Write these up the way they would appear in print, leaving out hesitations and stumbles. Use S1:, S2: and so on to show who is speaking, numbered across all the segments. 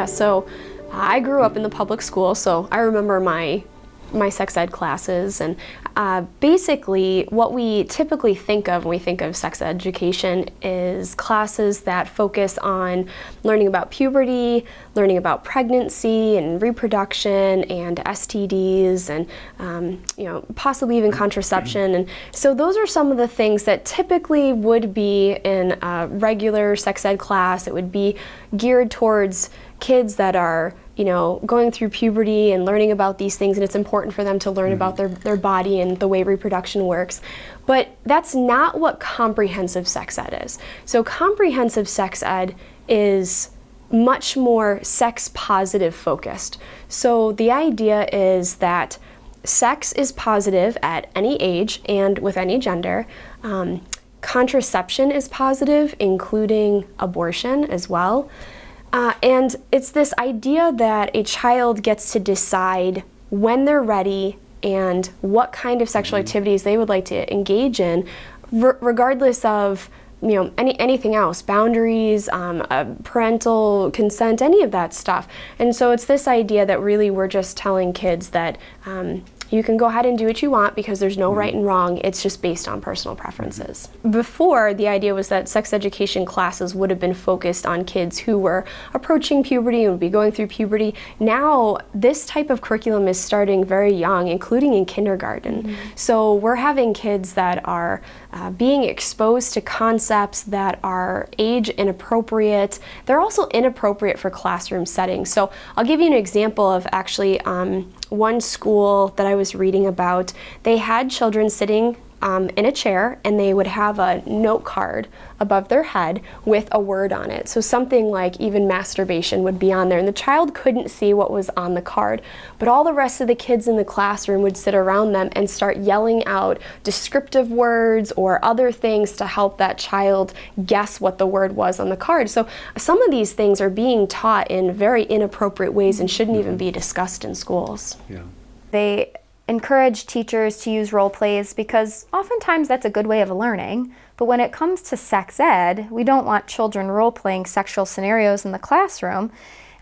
S1: Yeah, so I grew up in the public school, so I remember my sex ed classes, and basically what we typically think of when we think of sex education is classes that focus on learning about puberty, learning about pregnancy and reproduction and STDs and possibly even contraception. And so those are some of the things that typically would be in a regular sex ed class. It would be geared towards kids that are going through puberty and learning about these things, and it's important for them to learn about their body and the way reproduction works. But that's not what comprehensive sex ed is. So comprehensive sex ed is much more sex positive focused. So the idea is that sex is positive at any age and with any gender. Contraception is positive, including abortion as well. And it's this idea that a child gets to decide when they're ready and what kind of sexual activities they would like to engage in, regardless of anything else, boundaries, parental consent, any of that stuff. And so it's this idea that really we're just telling kids that you can go ahead and do what you want because there's no right and wrong. It's just based on personal preferences. Before, the idea was that sex education classes would have been focused on kids who were approaching puberty and would be going through puberty. Now, this type of curriculum is starting very young, including in kindergarten. So we're having kids that are being exposed to concepts that are age inappropriate. They're also inappropriate for classroom settings. So I'll give you an example of actually one school that I was reading about. They had children sitting in a chair, and they would have a note card above their head with a word on it. So something like even masturbation would be on there, and the child couldn't see what was on the card, but all the rest of the kids in the classroom would sit around them and start yelling out descriptive words or other things to help that child guess what the word was on the card. So some of these things are being taught in very inappropriate ways and shouldn't even be discussed in schools.
S2: Yeah.
S3: They encourage teachers to use role plays because oftentimes that's a good way of learning. But when it comes to sex ed, we don't want children role-playing sexual scenarios in the classroom.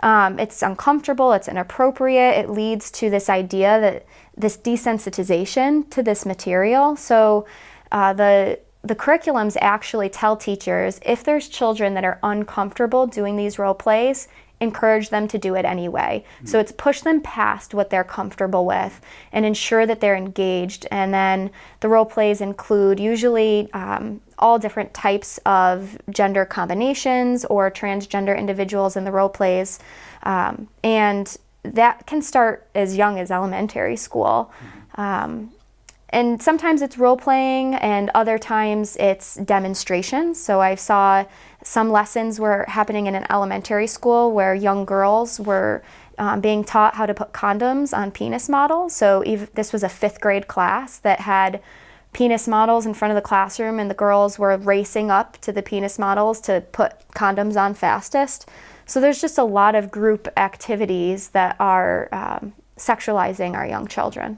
S3: It's uncomfortable, it's inappropriate, it leads to this idea that this desensitization to this material. So the curriculums actually tell teachers if there's children that are uncomfortable doing these role plays, encourage them to do it anyway. So it's push them past what they're comfortable with and ensure that they're engaged. And then the role plays include usually all different types of gender combinations or transgender individuals in the role plays. And that can start as young as elementary school. And sometimes it's role playing, and other times it's demonstrations. So I saw some lessons were happening in an elementary school where young girls were being taught how to put condoms on penis models. So this was a 5th grade class that had penis models in front of the classroom, and the girls were racing up to the penis models to put condoms on fastest. So there's just a lot of group activities that are sexualizing our young children.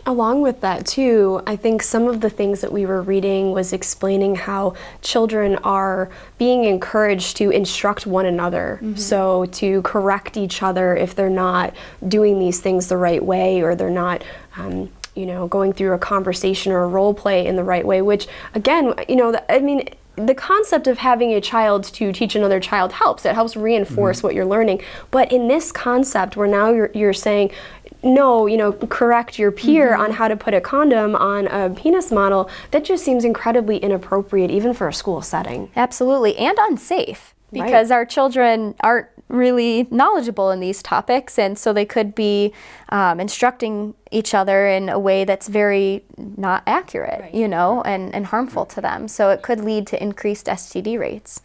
S1: Along with that too, I think some of the things that we were reading was explaining how children are being encouraged to instruct one another. So to correct each other if they're not doing these things the right way, or they're not going through a conversation or a role play in the right way, which again, the concept of having a child to teach another child helps. It helps reinforce what you're learning. But in this concept where now you're saying, no, correct your peer on how to put a condom on a penis model, that just seems incredibly inappropriate even for a school setting.
S3: Absolutely, and unsafe, because our children aren't really knowledgeable in these topics, and so they could be instructing each other in a way that's very not accurate, and harmful to them. So it could lead to increased STD rates.